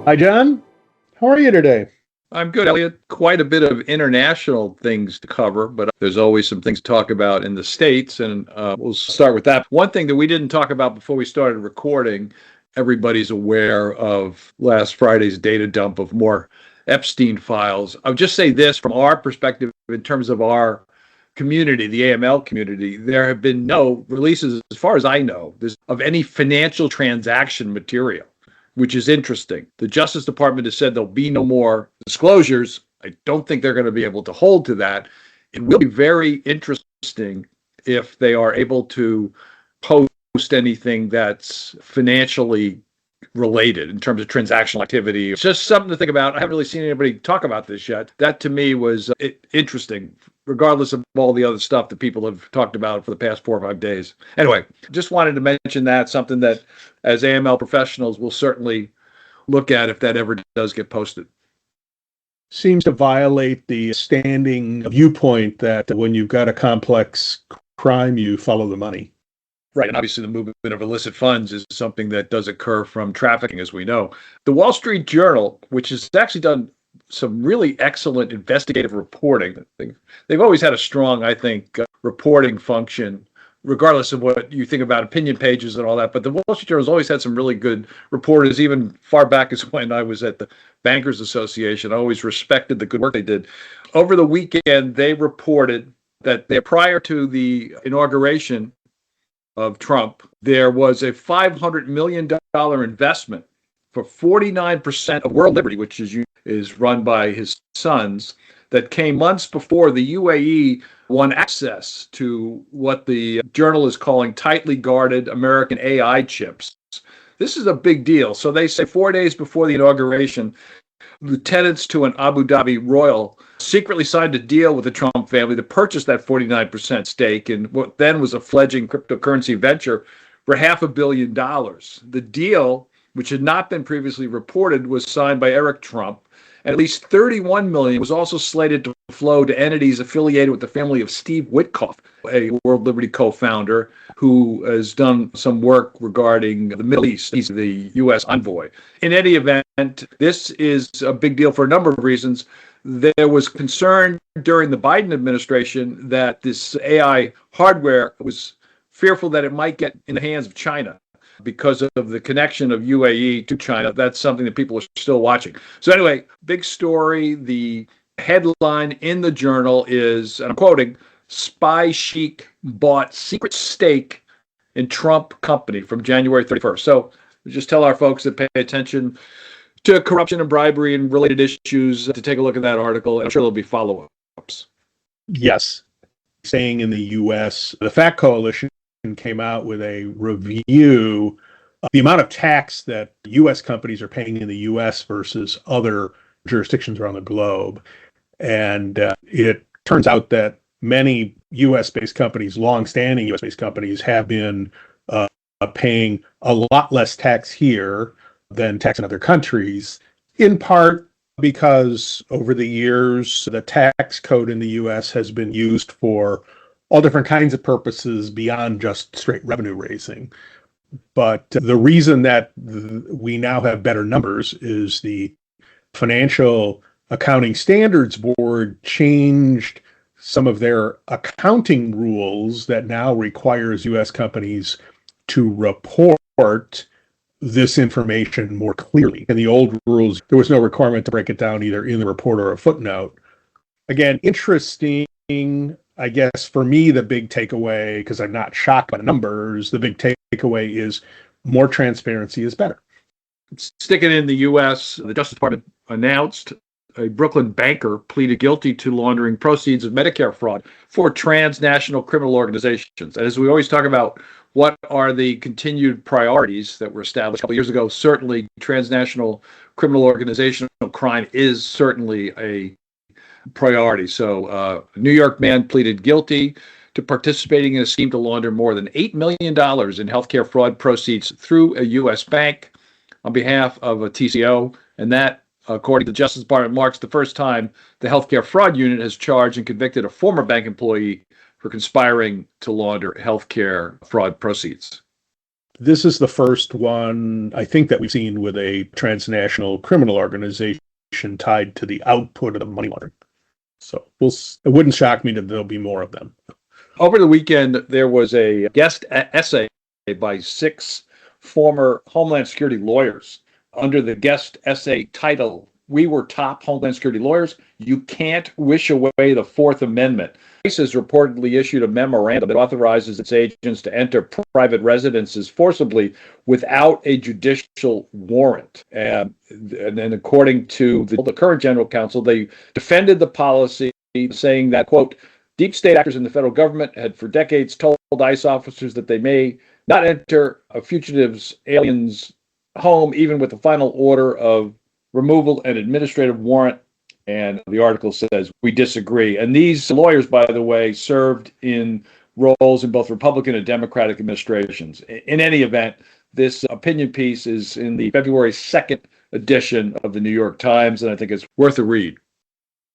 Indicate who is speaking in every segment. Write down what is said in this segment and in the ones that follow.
Speaker 1: Hi, John. How are you today?
Speaker 2: I'm good, Elliot. Quite a bit of international things to cover, but there's always some things to talk about in the States, and we'll start with that. One thing that we didn't talk about before we started recording, everybody's aware of last Friday's data dump of more Epstein files. I'll just say this from our perspective, in terms of our community, the AML community, there have been no releases, as far as I know, of any financial transaction material, which is interesting. The Justice Department has said there'll be no more disclosures. I don't think they're going to be able to hold to that. It will be very interesting if they are able to post anything that's financially related in terms of transactional activity. It's just something to think about. I haven't really seen anybody talk about this yet. That to me was interesting, regardless of all the other stuff that people have talked about for the past 4 or 5 days. Anyway, just wanted to mention that, something that as AML professionals we'll certainly look at if that ever does get posted.
Speaker 1: Seems to violate the standing viewpoint that when you've got a complex crime, you follow the money.
Speaker 2: Right, and obviously the movement of illicit funds is something that does occur from trafficking, as we know. The Wall Street Journal, which has actually done some really excellent investigative reporting. They've always had a strong, I think, reporting function, regardless of what you think about opinion pages and all that. But the Wall Street Journal has always had some really good reporters, even far back as when I was at the Bankers Association. I always respected the good work they did. Over the weekend, they reported that prior to the inauguration of Trump, there was a $500 million investment for 49% of World Liberty, which is run by his sons, that came months before the UAE won access to what the journal is calling tightly guarded American AI chips. This is a big deal. So they say 4 days before the inauguration, lieutenants to an Abu Dhabi royal secretly signed a deal with the Trump family to purchase that 49% stake in what then was a fledgling cryptocurrency venture for $500 million. The deal, which had not been previously reported, was signed by Eric Trump. And at least $31 million was also slated to flow to entities affiliated with the family of Steve Witkoff, a World Liberty co-founder who has done some work regarding the Middle East. He's the U.S. envoy. In any event, this is a big deal for a number of reasons. There was concern during the Biden administration that this AI hardware was fearful that it might get in the hands of China because of the connection of UAE to China. That's something that people are still watching. So anyway, big story. The headline in the journal is, and I'm quoting, "Spy Sheik bought secret stake in Trump company from January 31st. So just tell our folks that pay attention to corruption and bribery and related issues to take a look at that article. I'm sure there'll be follow-ups.
Speaker 1: Yes. Staying in the U.S., the FACT Coalition came out with a review of the amount of tax that U.S. companies are paying in the U.S. versus other jurisdictions around the globe. And it turns out that many U.S.-based companies, long-standing U.S.-based companies, have been paying a lot less tax here than tax in other countries, in part because over the years, the tax code in the U.S. has been used for all different kinds of purposes beyond just straight revenue raising. But the reason that we now have better numbers is the Financial Accounting Standards Board changed some of their accounting rules that now requires U.S. companies to report this information more clearly. In the old rules, there was no requirement to break it down either in the report or a footnote. Again, interesting. I guess for me, the big takeaway, because I'm not shocked by the numbers, the big takeaway is more transparency is better.
Speaker 2: Sticking in the U.S., the Justice Department announced a Brooklyn banker pleaded guilty to laundering proceeds of Medicare fraud for transnational criminal organizations. And as we always talk about, what are the continued priorities that were established a couple of years ago? Certainly, transnational criminal organizational crime is certainly a priority. So a New York man pleaded guilty to participating in a scheme to launder more than $8 million in healthcare fraud proceeds through a U.S. bank on behalf of a TCO. And that, according to the Justice Department, marks the first time the healthcare fraud unit has charged and convicted a former bank employee for conspiring to launder healthcare fraud proceeds.
Speaker 1: This is the first one, I think, that we've seen with a transnational criminal organization tied to the output of the money laundering. So it wouldn't shock me that there'll be more of them.
Speaker 2: Over the weekend, there was a guest essay by 6 former Homeland Security lawyers under the guest essay title, "We Were Top Homeland Security Lawyers. You Can't Wish Away the Fourth Amendment." ICE has reportedly issued a memorandum that authorizes its agents to enter private residences forcibly without a judicial warrant. And then according to the current general counsel, they defended the policy, saying that, quote, "Deep state actors in the federal government had for decades told ICE officers that they may not enter a fugitive's alien's home, even with the final order of removal and administrative warrant." And the article says, we disagree. And these lawyers, by the way, served in roles in both Republican and Democratic administrations. In any event, this opinion piece is in the February 2nd edition of the New York Times, and I think it's worth a read.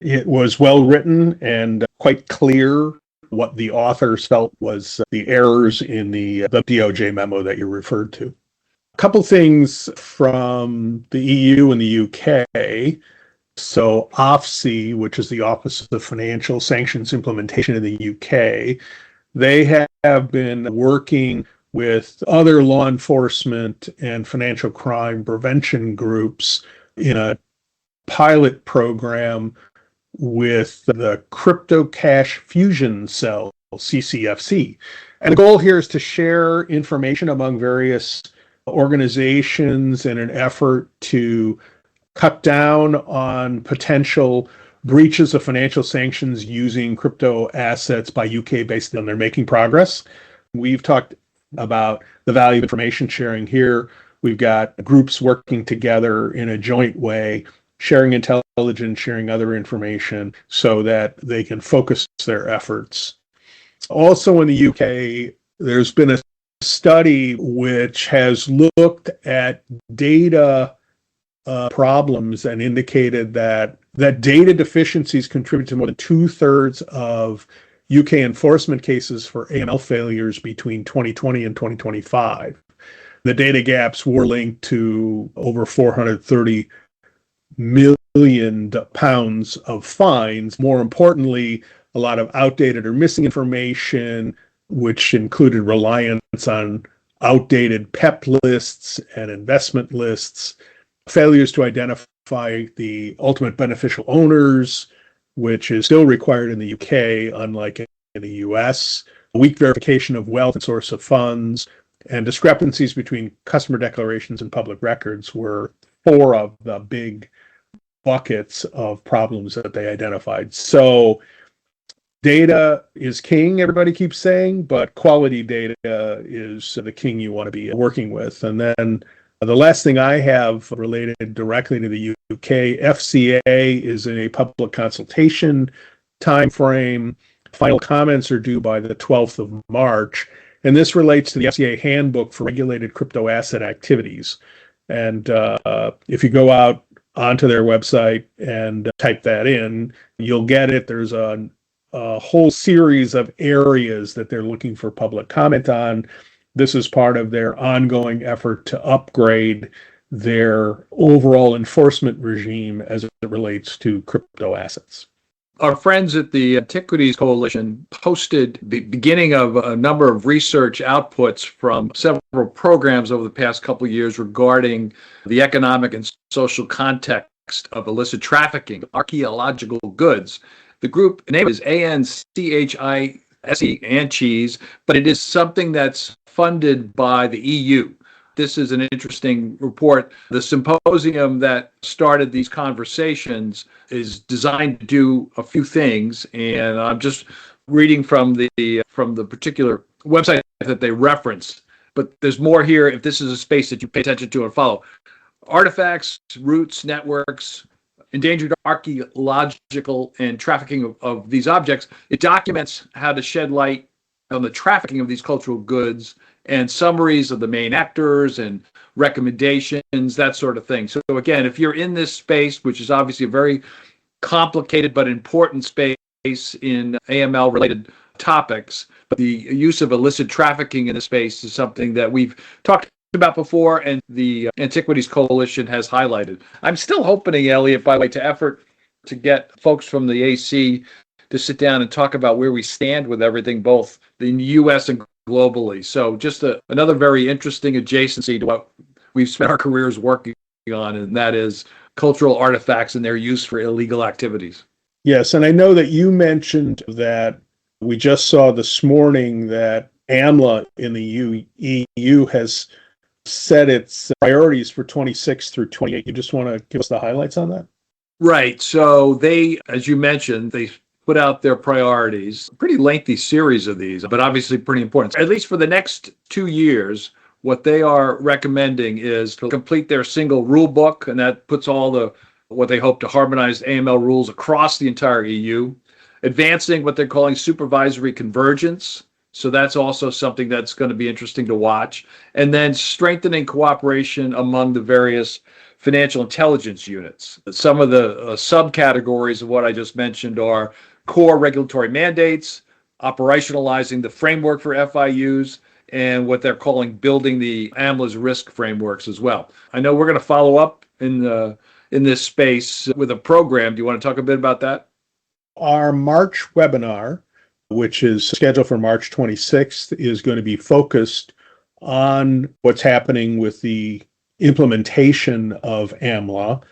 Speaker 1: It was well written and quite clear what the authors felt was the errors in the DOJ memo that you referred to. A couple things from the EU and the UK. So OFSI, which is the Office of Financial Sanctions Implementation in the UK, they have been working with other law enforcement and financial crime prevention groups in a pilot program with the Crypto Cash Fusion Cell, CCFC. And the goal here is to share information among various organizations in an effort to cut down on potential breaches of financial sanctions using crypto assets by UK based on. They're making progress. We've talked about the value of information sharing here. We've got groups working together in a joint way, sharing intelligence, sharing other information so that they can focus their efforts. Also in the UK, there's been a study which has looked at data problems and indicated that data deficiencies contribute to more than 2/3 of UK enforcement cases for AML failures between 2020 and 2025. The data gaps were linked to over 430 million pounds of fines. More importantly, a lot of outdated or missing information, which included reliance on outdated PEP lists and investment lists, failures to identify the ultimate beneficial owners, which is still required in the UK, unlike in the US, weak verification of wealth and source of funds, and discrepancies between customer declarations and public records were 4 of the big buckets of problems that they identified. So data is king, everybody keeps saying, but quality data is the king you want to be working with. And then the last thing I have related directly to the UK, FCA is in a public consultation timeframe. Final comments are due by the 12th of March. And this relates to the FCA handbook for regulated crypto asset activities. And if you go out onto their website and type that in, you'll get it. There's a whole series of areas that they're looking for public comment on. This is part of their ongoing effort to upgrade their overall enforcement regime as it relates to crypto assets.
Speaker 2: Our friends at the Antiquities Coalition posted the beginning of a number of research outputs from several programs over the past couple of years regarding the economic and social context of illicit trafficking, archaeological goods. The group name is ANCHISE and cheese, but it is something that's funded by the EU. This is an interesting report. The symposium that started these conversations is designed to do a few things, and I'm just reading from the particular website that they referenced. But there's more here if this is a space that you pay attention to and follow. Artifacts, routes, networks, endangered archaeological and trafficking of these objects. It documents how to shed light on the trafficking of these cultural goods and summaries of the main actors and recommendations, that sort of thing. So again, if you're in this space, which is obviously a very complicated but important space in AML-related topics. But the use of illicit trafficking in the space is something that we've talked about before, and the Antiquities Coalition has highlighted. I'm still hoping, Elliot, by the way, to effort to get folks from the AC to sit down and talk about where we stand with everything, both in the U.S. and globally. So just another very interesting adjacency to what we've spent our careers working on, and that is cultural artifacts and their use for illegal activities.
Speaker 1: Yes, and I know that you mentioned that we just saw this morning that AMLA in the EU has set its priorities for 26 through 28. You just want to give us the highlights on that?
Speaker 2: Right. So they, as you mentioned, they put out their priorities, pretty lengthy series of these, but obviously pretty important. At least for the next 2 years, what they are recommending is to complete their single rule book, and that puts all the what they hope to harmonize AML rules across the entire EU, advancing what they're calling supervisory convergence. So that's also something that's going to be interesting to watch. And then strengthening cooperation among the various financial intelligence units. Some of the subcategories of what I just mentioned are core regulatory mandates, operationalizing the framework for FIUs, and what they're calling building the AMLA's risk frameworks as well. I know we're going to follow up in this space with a program. Do you want to talk a bit about that?
Speaker 1: Our March webinar, which is scheduled for March 26th, is going to be focused on what's happening with the implementation of AMLA,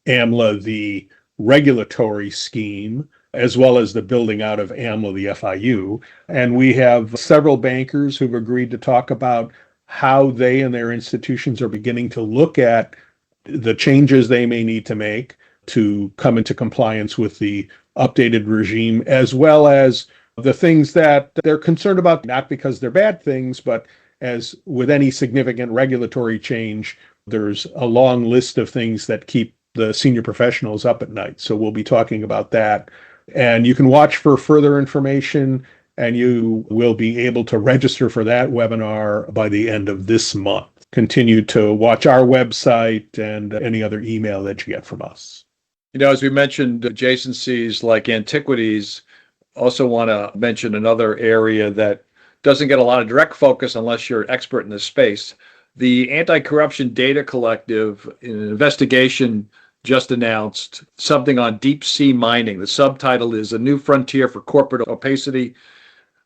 Speaker 1: the regulatory scheme, as well as the building out of AMLA, the FIU. And we have several bankers who've agreed to talk about how they and their institutions are beginning to look at the changes they may need to make to come into compliance with the updated regime, as well as the things that they're concerned about, not because they're bad things, but as with any significant regulatory change, there's a long list of things that keep the senior professionals up at night. So we'll be talking about that. And you can watch for further information, and you will be able to register for that webinar by the end of this month. Continue to watch our website and any other email that you get from us.
Speaker 2: You know, as we mentioned, adjacencies like antiquities, also want to mention another area that doesn't get a lot of direct focus unless you're an expert in this space. The Anti-Corruption Data Collective, in an investigation, just announced something on deep sea mining. The subtitle is A New Frontier for Corporate Opacity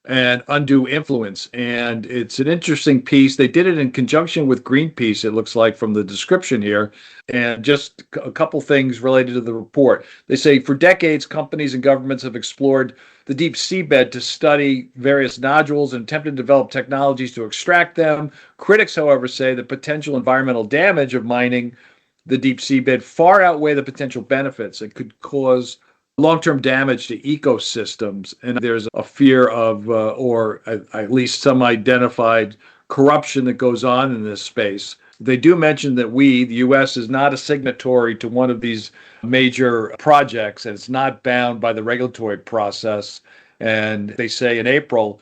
Speaker 2: and Undue Influence. And it's an interesting piece. They did it in conjunction with Greenpeace, it looks like, from the description here. And just a couple things related to the report. They say for decades, companies and governments have explored the deep seabed to study various nodules and attempted to develop technologies to extract them. Critics, however, say the potential environmental damage of mining the deep seabed far outweigh the potential benefits. It could cause long-term damage to ecosystems, and there's a fear of, or at least some identified corruption that goes on in this space. They do mention that the U.S., is not a signatory to one of these major projects, and it's not bound by the regulatory process. And they say in April,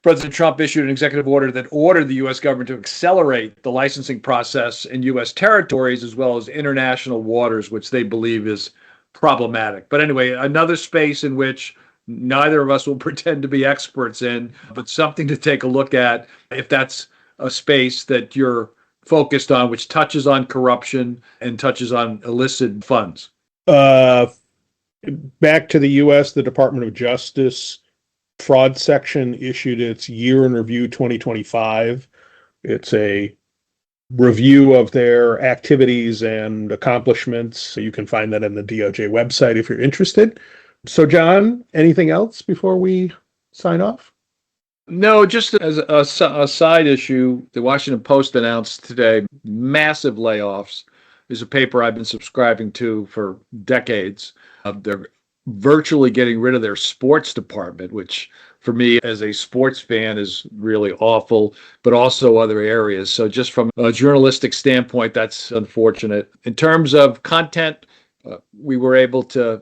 Speaker 2: President Trump issued an executive order that ordered the U.S. government to accelerate the licensing process in U.S. territories as well as international waters, which they believe is problematic. But anyway, another space in which neither of us will pretend to be experts in, but something to take a look at if that's a space that you're focused on, which touches on corruption and touches on illicit funds.
Speaker 1: Back to the U.S., the Department of Justice Fraud Section issued its Year in Review 2025. It's a review of their activities and accomplishments. So you can find that on the DOJ website if you're interested. So, John, anything else before we sign off?
Speaker 2: No, just as a side issue, the Washington Post announced today massive layoffs. There's a paper I've been subscribing to for decades. They're virtually getting rid of their sports department, which for me as a sports fan is really awful, but also other areas. So just from a journalistic standpoint, that's unfortunate. In terms of content, we were able to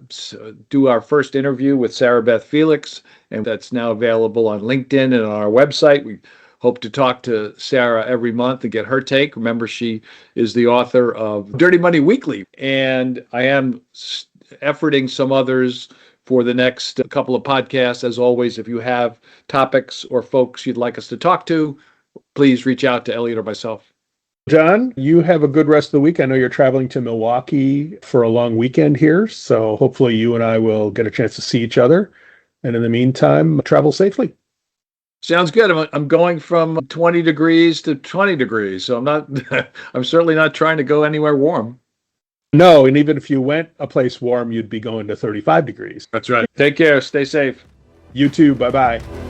Speaker 2: do our first interview with Sarah Beth Felix, and that's now available on LinkedIn and on our website. We hope to talk to Sarah every month and get her take. Remember, she is the author of Dirty Money Weekly, and I am efforting some others for the next couple of podcasts. As always, if you have topics or folks you'd like us to talk to, please reach out to Elliot or myself.
Speaker 1: John, you have a good rest of the week. I know you're traveling to Milwaukee for a long weekend here, so hopefully you and I will get a chance to see each other. And in the meantime, travel safely.
Speaker 2: Sounds good. I'm going from 20 degrees to 20 degrees, so I'm certainly not trying to go anywhere warm.
Speaker 1: No, and even if you went a place warm, you'd be going to 35 degrees.
Speaker 2: That's right. Take care. Stay safe.
Speaker 1: You too. Bye-bye.